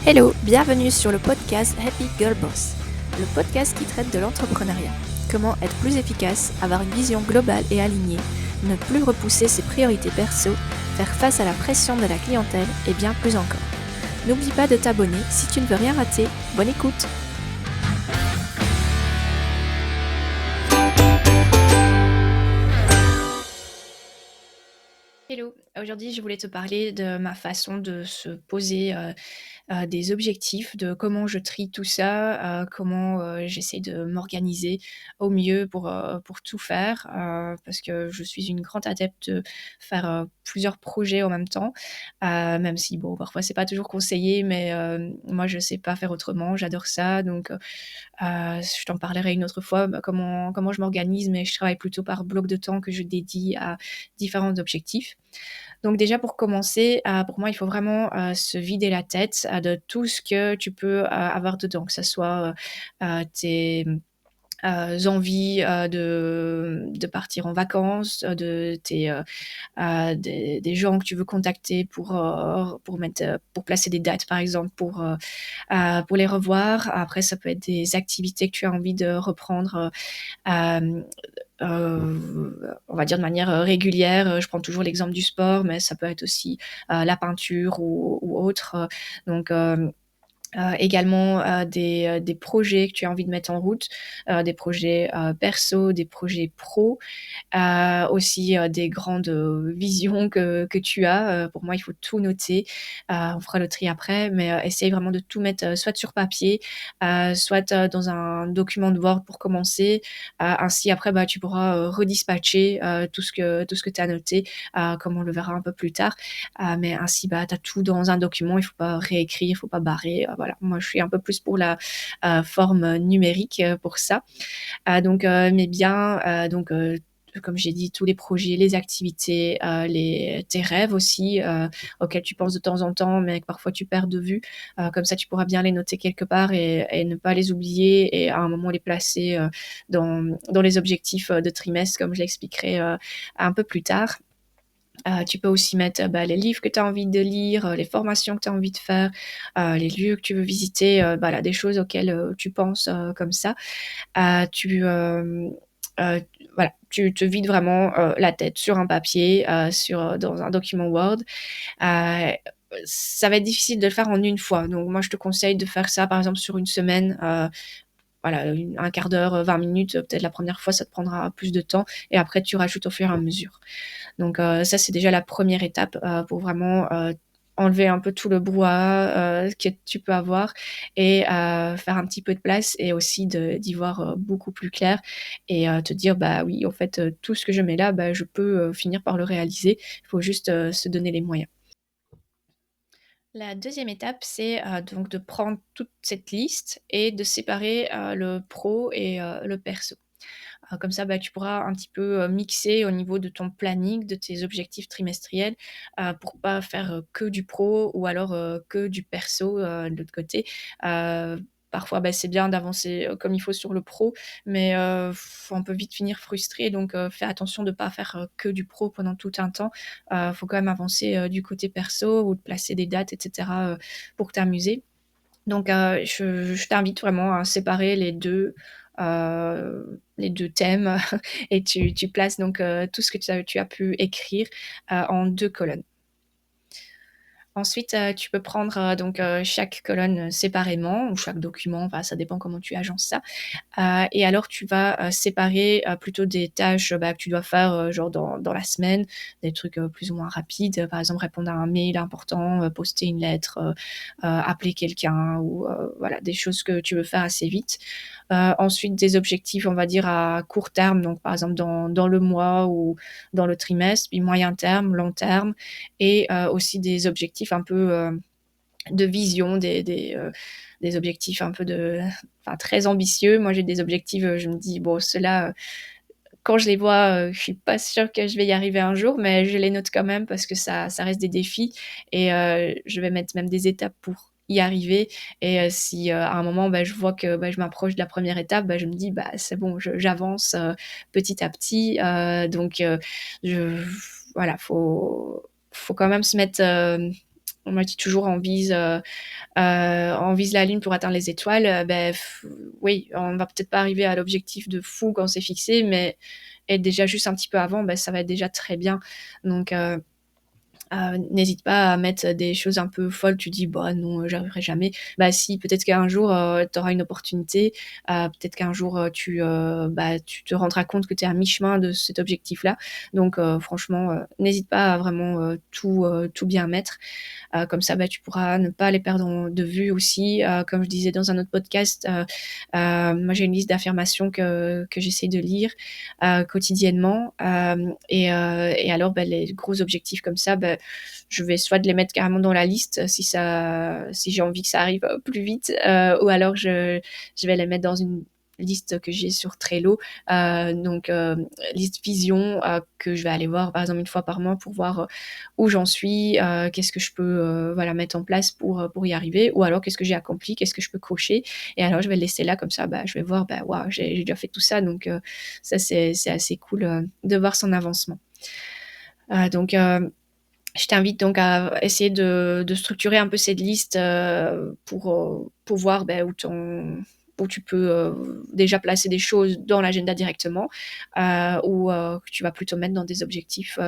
Hello, bienvenue sur le podcast Happy Girl Boss, le podcast qui traite de l'entrepreneuriat. Comment être plus efficace, avoir une vision globale et alignée, ne plus repousser ses priorités perso, faire face à la pression de la clientèle et bien plus encore. N'oublie pas de t'abonner si tu ne veux rien rater. Bonne écoute! Hello, aujourd'hui je voulais te parler de ma façon de se poser des objectifs, de comment je trie tout ça, comment, j'essaie de m'organiser au mieux pour tout faire, parce que je suis une grande adepte de faire, plusieurs projets en même temps, même si bon, parfois c'est pas toujours conseillé, mais moi je sais pas faire autrement, j'adore ça donc je t'en parlerai une autre fois, comment je m'organise, mais je travaille plutôt par bloc de temps que je dédie à différents objectifs. Donc déjà pour commencer, pour moi, il faut vraiment, se vider la tête, de tout ce que tu peux, avoir dedans, que ça soit, tes, envies, de partir en vacances, de tes, des gens que tu veux contacter pour placer des dates par exemple, pour les revoir. Après ça peut être des activités que tu as envie de reprendre, hem, on va dire de manière, régulière. Je prends toujours l'exemple du sport, mais ça peut être aussi, la peinture ou autre, donc également, des projets que tu as envie de mettre en route, des projets, perso, des projets pro, aussi, des grandes, visions que tu as. Pour moi, il faut tout noter. On fera le tri après, mais essaye vraiment de tout mettre, soit sur papier, soit, dans un document de Word pour commencer. Ainsi après, bah, tu pourras, redispatcher, tout ce que tu as noté, comme on le verra un peu plus tard. Mais ainsi, bah, tu as tout dans un document, il faut pas réécrire, il faut pas barrer, voilà. Moi, je suis un peu plus pour la, forme, numérique, pour ça. Donc mais bien, comme j'ai dit, tous les projets, les activités, tes rêves aussi, auxquels tu penses de temps en temps, mais que parfois tu perds de vue. Comme ça, tu pourras bien les noter quelque part et ne pas les oublier et à un moment les placer, dans les objectifs, de trimestre comme je l'expliquerai, un peu plus tard. Tu peux aussi mettre, bah, les livres que tu as envie de lire, les formations que tu as envie de faire, les lieux que tu veux visiter, voilà, des choses auxquelles, tu penses, comme ça. Heu, voilà, tu te vides vraiment, la tête sur un papier, dans un document Word. Heu, Ça va être difficile de le faire en une fois, donc moi je te conseille de faire ça par exemple sur une semaine, voilà, un quart d'heure, 20 minutes, peut-être la première fois ça te prendra plus de temps et après tu rajoutes au fur et à mesure. Donc ça, c'est déjà la première étape, pour vraiment, enlever un peu tout le brouhaha, que tu peux avoir et faire un petit peu de place et aussi d'y voir, beaucoup plus clair et te dire: «Bah, oui, en fait, tout ce que je mets là, bah, je peux, finir par le réaliser». Il faut juste, se donner les moyens. La deuxième étape, c'est, donc de prendre toute cette liste et de séparer, le pro et le perso. Comme ça, bah, tu pourras un petit peu, mixer au niveau de ton planning, de tes objectifs trimestriels, pour pas faire, que du pro ou alors, que du perso, de l'autre côté. Parfois, bah, c'est bien d'avancer, comme il faut sur le pro, mais on peut vite finir frustré donc fais attention de pas faire, que du pro pendant tout un temps. Faut quand même avancer, du côté perso ou de placer des dates et cetera, pour t'amuser. Donc je t'invite vraiment à séparer les 2 thèmes et tu places donc, tout ce que tu as pu écrire, en 2 colonnes. Ensuite, tu peux prendre, donc, chaque colonne, séparément ou chaque document, enfin ça dépend comment tu agences ça. Et alors tu vas, séparer, plutôt des tâches, bah, que tu dois faire, genre dans la semaine, des trucs, plus ou moins rapides, par exemple répondre à un mail important, poster une lettre, appeler quelqu'un ou voilà, des choses que tu veux faire assez vite. Ensuite des objectifs, on va dire à court terme, donc par exemple dans le mois ou dans le trimestre, puis moyen terme, long terme et aussi des objectifs un peu, de vision, des objectifs un peu enfin très ambitieux. Moi, j'ai des objectifs, je me dis: «Bon ceux-là, quand je les vois, je suis pas sûre que je vais y arriver un jour», mais je les note quand même parce que ça reste des défis et je vais mettre même des étapes pour y arriver et si, à un moment, bah, je vois que, bah, je m'approche de la première étape, bah, je me dis: «Bah, c'est bon, j'avance, petit à petit», donc je voilà, faut quand même se mettre, on m'a dit toujours en bise, on vise la lune pour atteindre les étoiles, oui, on va peut-être pas arriver à l'objectif de fou qu'on s'est fixé, mais être déjà juste un petit peu avant, ça va être déjà très bien. Donc n'hésite pas à mettre des choses un peu folles. Tu dis: «Bah non, j'y arriverai jamais». Bah si, peut-être qu'un jour, tu auras une opportunité, peut-être qu'un jour, tu te rendras compte que tu es à mi-chemin de cet objectif-là. Donc franchement, n'hésite pas à vraiment, tout bien mettre. Comme ça, tu pourras ne pas les perdre de vue aussi. Comme je disais dans un autre podcast, moi j'ai une liste d'affirmations que j'essaie de lire quotidiennement. Et alors, les gros objectifs comme ça, je vais soit de les mettre carrément dans la liste si j'ai envie que ça arrive plus vite, ou alors je vais les mettre dans une liste que j'ai sur Trello, donc liste vision, que je vais aller voir par exemple une fois par mois pour voir où j'en suis, qu'est-ce que je peux voilà, mettre en place pour y arriver, ou alors qu'est-ce que j'ai accompli, qu'est-ce que je peux cocher. Et alors je vais le laisser là comme ça, je vais voir, waouh, j'ai déjà fait tout ça, donc ça c'est assez cool de voir son avancement. Donc je t'invite donc à essayer de structurer un peu cette liste pour voir où tu peux déjà placer des choses dans l'agenda directement, ou que tu vas plutôt mettre dans des objectifs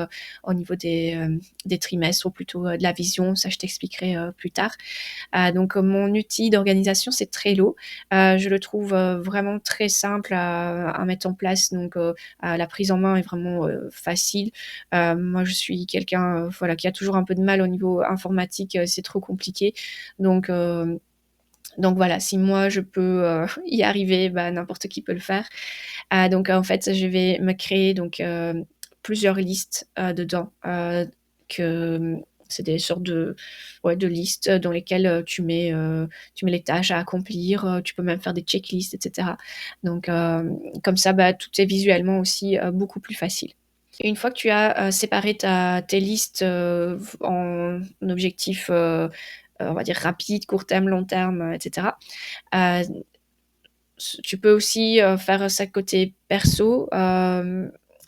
au niveau des trimestres, ou plutôt de la vision. Ça, je t'expliquerai plus tard. Donc mon outil d'organisation, c'est Trello. Je le trouve vraiment très simple à mettre en place. Donc la prise en main est vraiment facile. Moi, je suis quelqu'un voilà, qui a toujours un peu de mal au niveau informatique. C'est trop compliqué. Donc, euh, donc voilà, si moi je peux y arriver, n'importe qui peut le faire. Donc en fait, je vais me créer donc plusieurs listes dedans, que c'est des sortes de listes dans lesquelles tu mets les tâches à accomplir. Tu peux même faire des checklists, etc. Donc comme ça, tout est visuellement aussi beaucoup plus facile. Et une fois que tu as séparé tes listes en objectifs, on va dire rapides, court terme, long terme, etc., euh, tu peux aussi faire ça côté perso,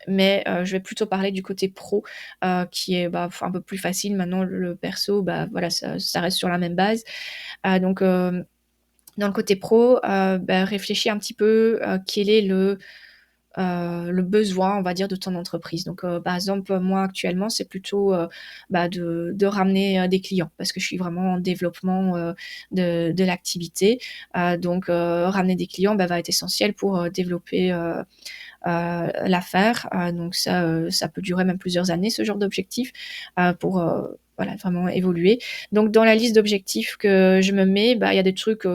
mais je vais plutôt parler du côté pro, qui est un peu plus facile. Maintenant, le perso, voilà, ça reste sur la même base. Donc, dans le côté pro, réfléchis un petit peu quel est le besoin, on va dire, de ton entreprise. Donc, par exemple, moi, actuellement, c'est plutôt de ramener des clients, parce que je suis vraiment en développement de l'activité. Donc, ramener des clients va être essentiel pour développer l'affaire. Donc ça peut durer même plusieurs années, ce genre d'objectif, pour voilà, vraiment évoluer. Donc dans la liste d'objectifs que je me mets, il y a des trucs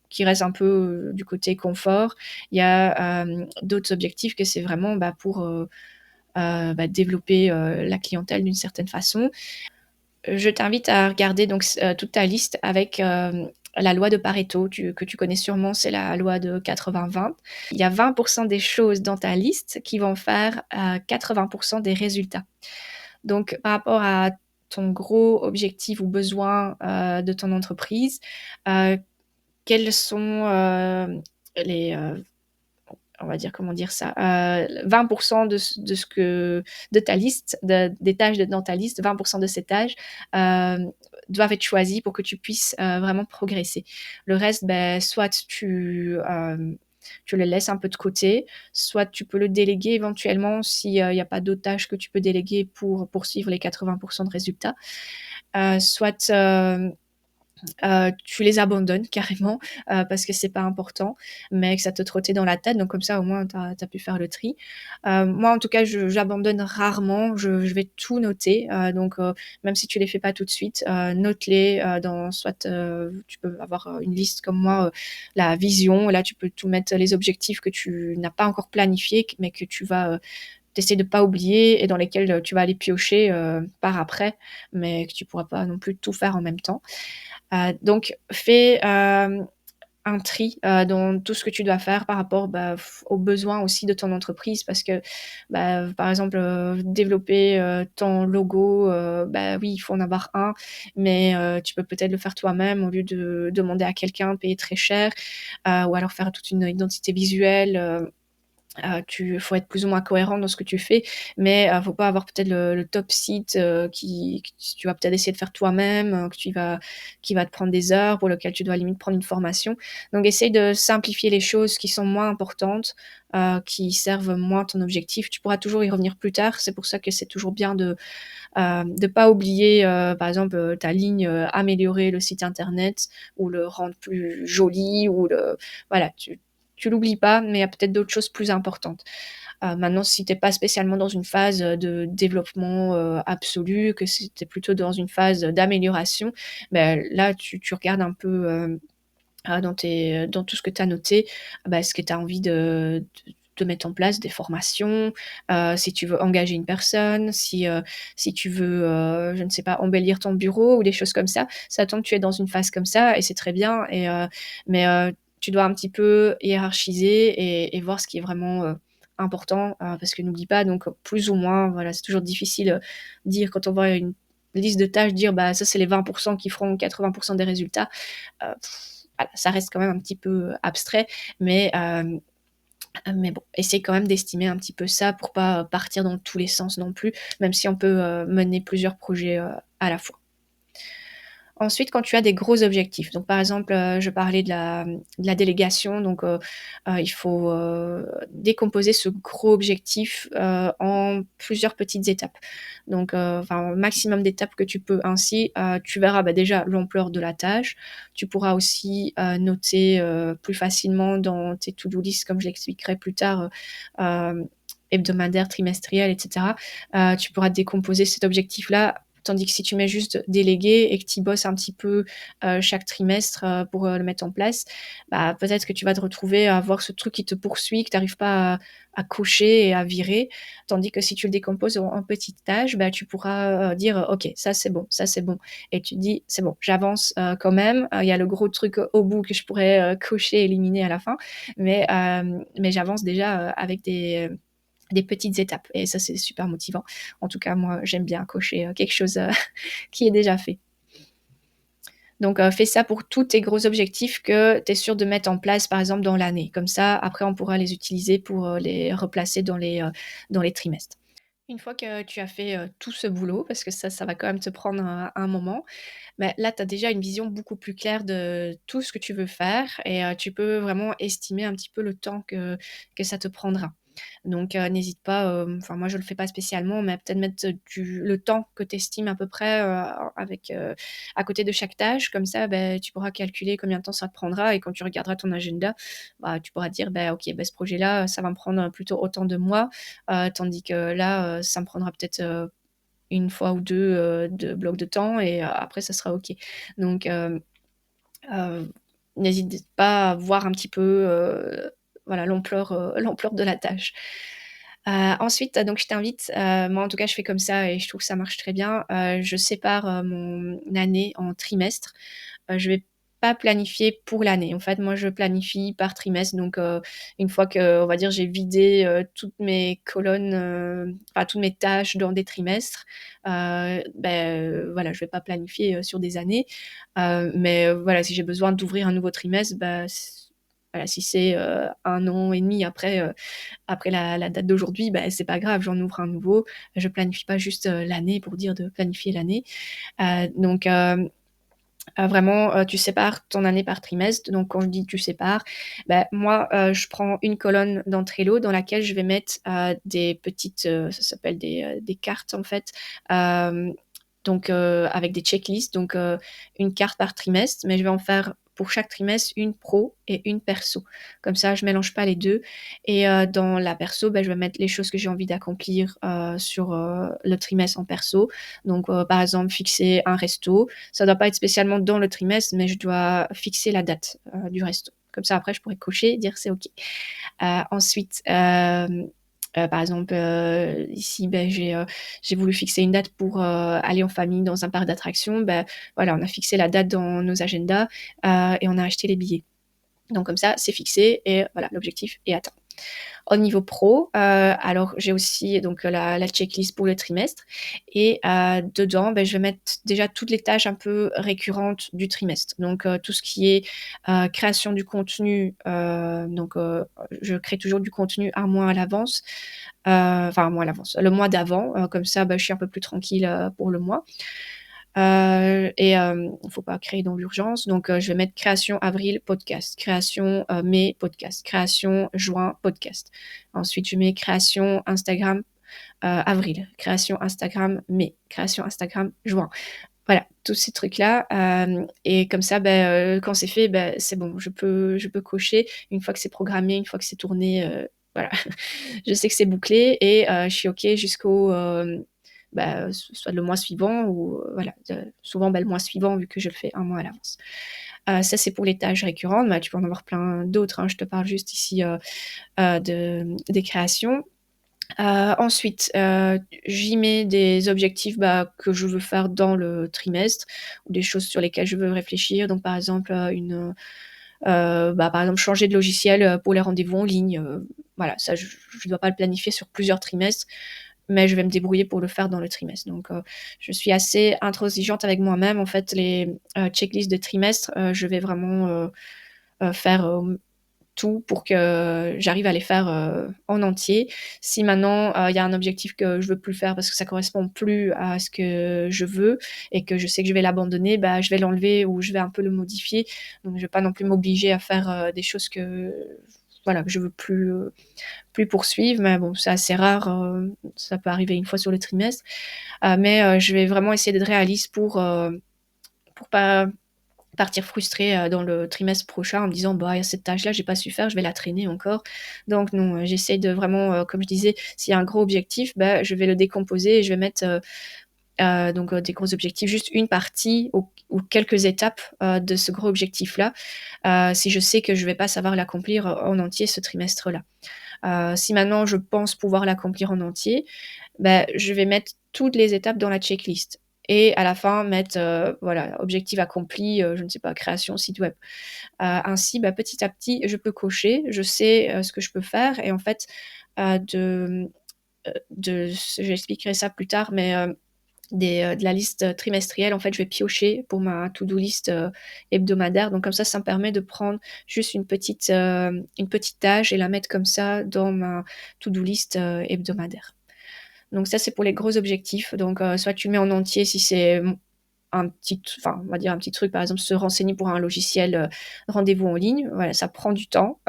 qui restent un peu du côté confort. Il y a d'autres objectifs que c'est vraiment pour développer la clientèle d'une certaine façon. Je t'invite à regarder donc toute ta liste avec la loi de Pareto, que tu connais sûrement, c'est la loi de 80-20. Il y a 20% des choses dans ta liste qui vont faire 80% des résultats. Donc, par rapport à ton gros objectif ou besoin de ton entreprise, quels sont les on va dire, comment dire ça, 20% de ta liste, des tâches dans ta liste, 20% de ces tâches doivent être choisies pour que tu puisses vraiment progresser. Le reste, soit tu le laisses un peu de côté, soit tu peux le déléguer éventuellement s'il n'y a pas d'autres tâches que tu peux déléguer pour poursuivre les 80% de résultats. Soit tu les abandonnes carrément parce que c'est pas important, mais que ça te trottait dans la tête. Donc comme ça, au moins, tu as pu faire le tri. Moi, en tout cas, j'abandonne rarement. Je vais tout noter. Donc même si tu les fais pas tout de suite, note-les soit tu peux avoir une liste comme moi, la vision. Là, tu peux tout mettre les objectifs que tu n'as pas encore planifiés, mais que tu vas t'essaies de pas oublier et dans lesquels tu vas aller piocher par après, mais que tu pourras pas non plus tout faire en même temps. Donc fais un tri dans tout ce que tu dois faire par rapport aux besoins aussi de ton entreprise, parce que par exemple développer ton logo, oui, il faut en avoir un, mais tu peux peut-être le faire toi-même au lieu de demander à quelqu'un, payer très cher, ou alors faire toute une identité visuelle. Tu faut être plus ou moins cohérent dans ce que tu fais, mais faut pas avoir peut-être le top site, qui que tu vas peut-être essayer de faire toi-même, que tu vas qui va te prendre des heures, pour lequel tu dois limite prendre une formation. Donc essaye de simplifier les choses qui sont moins importantes, qui servent moins ton objectif. Tu pourras toujours y revenir plus tard. C'est pour ça que c'est toujours bien de pas oublier, par exemple, ta ligne, améliorer le site internet ou le rendre plus joli ou le voilà, tu l'oublies pas, mais il y a peut-être d'autres choses plus importantes. Maintenant, si tu es pas spécialement dans une phase, de développement, absolu, que si tu es plutôt dans une phase d'amélioration, là, tu regardes un peu, dans tout ce que tu as noté, ce que tu as envie de mettre en place, des formations, si tu veux engager une personne, si tu veux, je ne sais pas, embellir ton bureau ou des choses comme ça. Ça tombe, tu es dans une phase comme ça et c'est très bien mais tu dois un petit peu hiérarchiser et voir ce qui est vraiment, important, parce que n'oublie pas donc plus ou moins, voilà, c'est toujours difficile, dire quand on voit une liste de tâches, dire: «Bah, ça, c'est les 20 qui feront 80 des résultats». Heu, voilà, ça reste quand même un petit peu abstrait, mais mais bon, essaye quand même d'estimer un petit peu ça pour pas partir dans tous les sens non plus, même si on peut, mener plusieurs projets, à la fois. Ensuite, quand tu as des gros objectifs, donc par exemple, je parlais de la délégation, donc il faut, décomposer ce gros objectif, en plusieurs petites étapes. Donc enfin, au maximum d'étapes que tu peux ainsi, tu verras, déjà l'ampleur de la tâche. Tu pourras aussi, noter, plus facilement dans tes to-do list comme je l'expliquerai plus tard, hebdomadaires, trimestriels et cetera. Tu pourras décomposer cet objectif-là. Tandis que si tu mets juste délégué et que tu y bosses un petit peu, chaque trimestre, pour, le mettre en place, peut-être que tu vas te retrouver à avoir ce truc qui te poursuit, que tu arrives pas à cocher et à virer. Tandis que si tu le décomposes en petites tâches, tu pourras, dire: «OK, ça c'est bon, ça c'est bon» et tu te dis: «C'est bon, j'avance, quand même, il y a le gros truc au bout que je pourrais, cocher, éliminer à la fin, mais j'avance déjà, avec des petites étapes» et ça, c'est super motivant. En tout cas, moi, j'aime bien cocher, quelque chose, qui est déjà fait. Donc fais ça pour tous tes gros objectifs que tu es sûr de mettre en place, par exemple, dans l'année. Comme ça, après, on pourra les utiliser pour, les replacer dans les trimestres. Une fois que tu as fait, tout ce boulot, parce que ça va quand même te prendre un moment, là, tu as déjà une vision beaucoup plus claire de tout ce que tu veux faire et tu peux vraiment estimer un petit peu le temps que ça te prendra. Donc n'hésite pas, enfin moi je le fais pas spécialement, mais peut-être mettre le temps que tu estimes à peu près, avec, à côté de chaque tâche. Comme ça, tu pourras calculer combien de temps ça te prendra et quand tu regarderas ton agenda, tu pourras dire: «OK, ce projet-là, ça va me prendre plutôt autant de mois, tandis que là, ça me prendra peut-être, 1 fois ou 2 de blocs de temps et après ça sera OK». Donc heu, n'hésite pas à voir un petit peu, voilà l'ampleur de la tâche. Ensuite, donc je t'invite, moi en tout cas je fais comme ça et je trouve que ça marche très bien, je sépare, mon année en trimestres. Je vais pas planifier pour l'année. En fait, moi je planifie par trimestre donc une fois que, on va dire, j'ai vidé, toutes mes colonnes, enfin toutes mes tâches dans des trimestres, voilà, je vais pas planifier, sur des années. Mais voilà, si j'ai besoin d'ouvrir un nouveau trimestre, voilà, si c'est, 1 an et demi après la date d'aujourd'hui, c'est pas grave, j'en ouvre un nouveau. Je planifie pas juste, l'année pour dire de planifier l'année. Donc vraiment, tu sépares ton année par trimestre. Donc quand je dis tu sépares, moi, je prends une colonne dans Trello dans laquelle je vais mettre, des petites, ça s'appelle des cartes en fait, donc avec des checklists, donc une carte par trimestre, mais je vais en faire pour chaque trimestre une pro et une perso. Comme ça, je mélange pas les 2 et dans la perso, je vais mettre les choses que j'ai envie d'accomplir, sur, le trimestre en perso. Donc par exemple, fixer un resto. Ça doit pas être spécialement dans le trimestre, mais je dois fixer la date, du resto. Comme ça, après, je pourrais cocher et dire: «C'est OK». Ensuite, par exemple, ici, j'ai voulu fixer une date pour, aller en famille dans un parc d'attractions. Voilà, on a fixé la date dans nos agendas, et on a acheté les billets. Donc comme ça, c'est fixé et voilà, l'objectif est atteint. Au niveau pro, alors j'ai aussi donc la checklist pour le trimestre et dedans, je vais mettre déjà toutes les tâches un peu récurrentes du trimestre. Donc tout ce qui est, création du contenu, donc je crée toujours du contenu un mois à l'avance, enfin un mois à l'avance, le mois d'avant, comme ça, je suis un peu plus tranquille, pour le mois. Et faut pas créer dans l'urgence, donc je vais mettre création avril, podcast, création, mai, podcast, création juin, podcast. Ensuite, je mets création Instagram, avril, création Instagram mai, création Instagram juin. Voilà, tous ces trucs-là, et comme ça, quand c'est fait, c'est bon, je peux cocher. Une fois que c'est programmé, une fois que c'est tourné, voilà, je sais que c'est bouclé et je suis OK jusqu'au, soit le mois suivant ou voilà, souvent, le mois suivant vu que je le fais un mois à l'avance. Ça, c'est pour les tâches récurrentes, tu peux en avoir plein d'autres, hein. Je te parle juste ici, des créations. Ensuite, j'y mets des objectifs, que je veux faire dans le trimestre ou des choses sur lesquelles je veux réfléchir. Donc par exemple, par exemple changer de logiciel, pour les rendez-vous en ligne, voilà, ça je dois pas le planifier sur plusieurs trimestres, mais je vais me débrouiller pour le faire dans le trimestre. Donc je suis assez intransigeante avec moi-même. En fait, les, checklists de trimestre, je vais vraiment, faire, tout pour que j'arrive à les faire, en entier. Si maintenant, il y a un objectif que je veux plus faire parce que ça correspond plus à ce que je veux et que je sais que je vais l'abandonner, je vais l'enlever ou je vais un peu le modifier. Donc je vais pas non plus m'obliger à faire, des choses que voilà, que je veux plus poursuivre. Mais bon, c'est assez rare, ça peut arriver une fois sur le trimestre. Mais je vais vraiment essayer d'être réaliste pour pas partir frustrée, dans le trimestre prochain en me disant: «Bah, il y a cette tâche-là, j'ai pas su faire, je vais la traîner encore». Donc non, j'essaye de vraiment, comme je disais, s'il y a un gros objectif, je vais le décomposer et je vais mettre, donc des gros objectifs, juste une partie ou quelques étapes, de ce gros objectif-là, si je sais que je vais pas savoir l'accomplir, en entier ce trimestre-là. Si maintenant je pense pouvoir l'accomplir en entier, je vais mettre toutes les étapes dans la checklist et à la fin mettre, voilà, objectif accompli, je ne sais pas, création site web. Ainsi, petit à petit, je peux cocher, je sais, ce que je peux faire et en fait, j'expliquerai ça plus tard, mais de la liste trimestrielle, en fait, je vais piocher pour ma to do list, hebdomadaire. Donc comme ça me permet de prendre juste une petite tâche et la mettre comme ça dans ma to do list, hebdomadaire. Donc ça, c'est pour les gros objectifs. Donc soit tu mets en entier si c'est, on va dire un petit truc, par exemple, se renseigner pour un logiciel, rendez-vous en ligne. Voilà, ça prend du temps,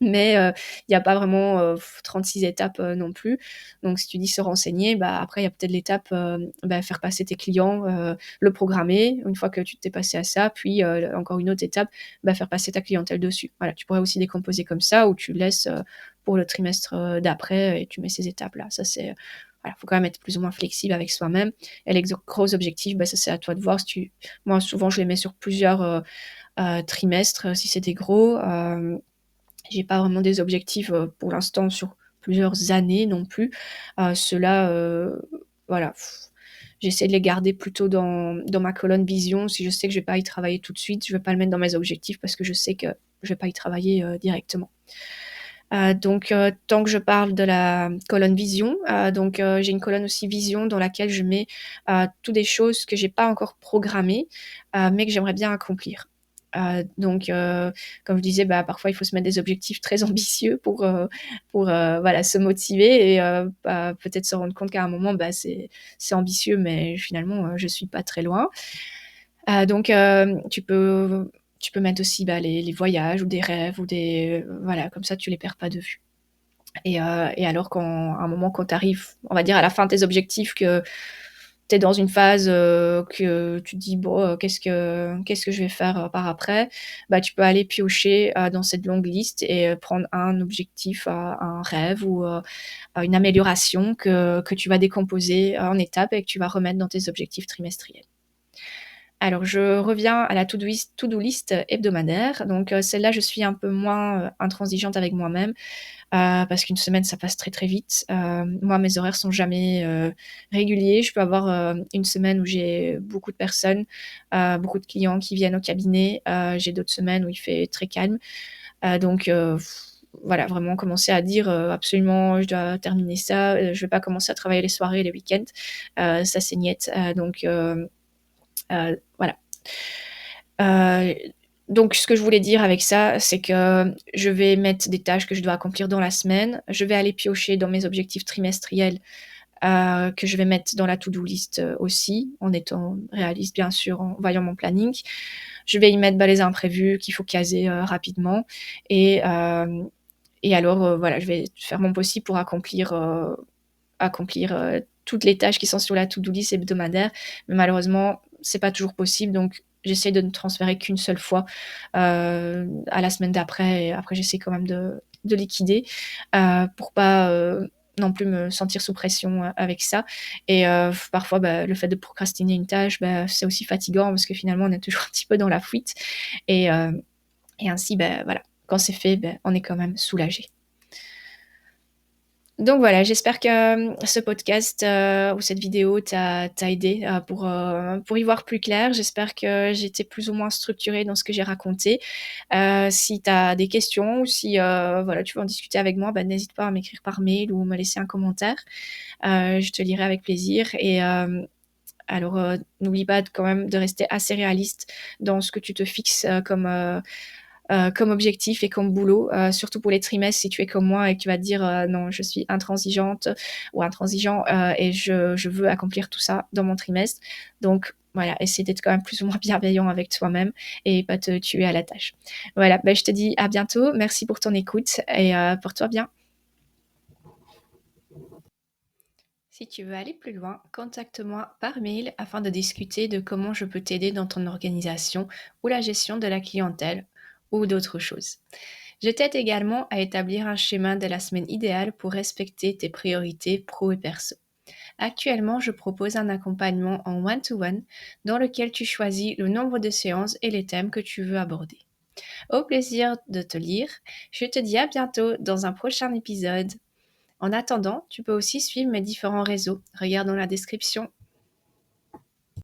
mais il y a pas vraiment, 36 étapes, non plus. Donc si tu dis se renseigner, après il y a peut-être l'étape, faire passer tes clients, le programmer, une fois que tu t'es passé à ça, puis, encore une autre étape, faire passer ta clientèle dessus. Voilà, tu pourrais aussi décomposer comme ça ou tu laisses, pour le trimestre, d'après et tu mets ces étapes-là. Ça c'est, voilà, faut quand même être plus ou moins flexible avec soi-même. Et les gros objectifs, ça c'est à toi de voir. Si tu... Moi, souvent, je les mets sur plusieurs trimestres, si c'est des gros. J'ai pas vraiment des objectifs pour l'instant sur plusieurs années non plus. Ceux-là, voilà, j'essaie de les garder plutôt dans ma colonne vision. Si je sais que je vais pas y travailler tout de suite, je vais pas le mettre dans mes objectifs parce que je sais que je vais pas y travailler directement. Donc tant que je parle de la colonne vision, j'ai une colonne aussi vision dans laquelle je mets, toutes des choses que j'ai pas encore programmées, mais que j'aimerais bien accomplir. Comme je disais, parfois il faut se mettre des objectifs très ambitieux pour voilà, se motiver et peut-être se rendre compte qu'à un moment, c'est ambitieux, mais finalement, je suis pas très loin. Tu peux mettre aussi, les voyages ou des rêves ou des, voilà, comme ça tu les perds pas de vue. Et alors à un moment quand tu arrives, on va dire à la fin de tes objectifs, que tu es dans une phase, que tu te dis: «Bon, qu'est-ce que je vais faire, par après?» Tu peux aller piocher, dans cette longue liste et prendre un objectif, un rêve ou une amélioration que tu vas décomposer en étapes et que tu vas remettre dans tes objectifs trimestriels. Alors je reviens à la to-do list hebdomadaire. Donc celle-là, je suis un peu moins, intransigeante avec moi-même, parce qu'une semaine, ça passe très, très vite. Moi, mes horaires sont jamais, réguliers. Je peux avoir, une semaine où j'ai beaucoup de personnes, beaucoup de clients qui viennent au cabinet. J'ai d'autres semaines où il fait très calme. Donc voilà, vraiment commencer à dire, absolument je dois terminer ça, je vais pas commencer à travailler les soirées, les week-ends, ça c'est niet, voilà. Heu, donc ce que je voulais dire avec ça, c'est que je vais mettre des tâches que je dois accomplir dans la semaine. Je vais aller piocher dans mes objectifs trimestriels, que je vais mettre dans la to-do list, aussi, en étant réaliste bien sûr, en voyant mon planning. Je vais y mettre, bah, les imprévus qu'il faut caser, rapidement et hem et alors, voilà, je vais faire mon possible pour accomplir toutes les tâches qui sont sur la to-do list hebdomadaire. Mais malheureusement, c'est pas toujours possible, donc j'essaie de ne transférer qu'une seule fois, à la semaine d'après et après j'essaie quand même de liquider, pour pas, non plus me sentir sous pression, avec ça et parfois, bah, le fait de procrastiner une tâche, bah, c'est aussi fatigant parce que finalement on est toujours un petit peu dans la fuite et et ainsi, bah, voilà, quand c'est fait, beh, on est quand même soulagé. Donc voilà, j'espère que, ce podcast, ou cette vidéo t'a aidé, pour y voir plus clair. J'espère que j'ai été plus ou moins structurée dans ce que j'ai raconté. Si tu as des questions ou si, voilà, tu veux en discuter avec moi, bah, n'hésite pas à m'écrire par mail ou me laisser un commentaire. Je te lirai avec plaisir et alors, n'oublie pas quand même de rester assez réaliste dans ce que tu te fixes, comme objectif et comme boulot, surtout pour les trimestres, si tu es comme moi et que tu vas te dire: «Non, je suis intransigeante ou intransigeant, et je veux accomplir tout ça dans mon trimestre». Donc voilà, essaie d'être quand même plus ou moins bienveillant avec toi-même et pas te tuer à la tâche. Voilà, bah, je te dis à bientôt. Merci pour ton écoute et porte-toi bien. Si tu veux aller plus loin, contacte-moi par mail afin de discuter de comment je peux t'aider dans ton organisation ou la gestion de la clientèle ou d'autres choses. Je t'aide également à établir un schéma de la semaine idéale pour respecter tes priorités pro et perso. Actuellement, je propose un accompagnement en one-to-one dans lequel tu choisis le nombre de séances et les thèmes que tu veux aborder. Au plaisir de te lire, je te dis à bientôt dans un prochain épisode. En attendant, tu peux aussi suivre mes différents réseaux. Regarde dans la description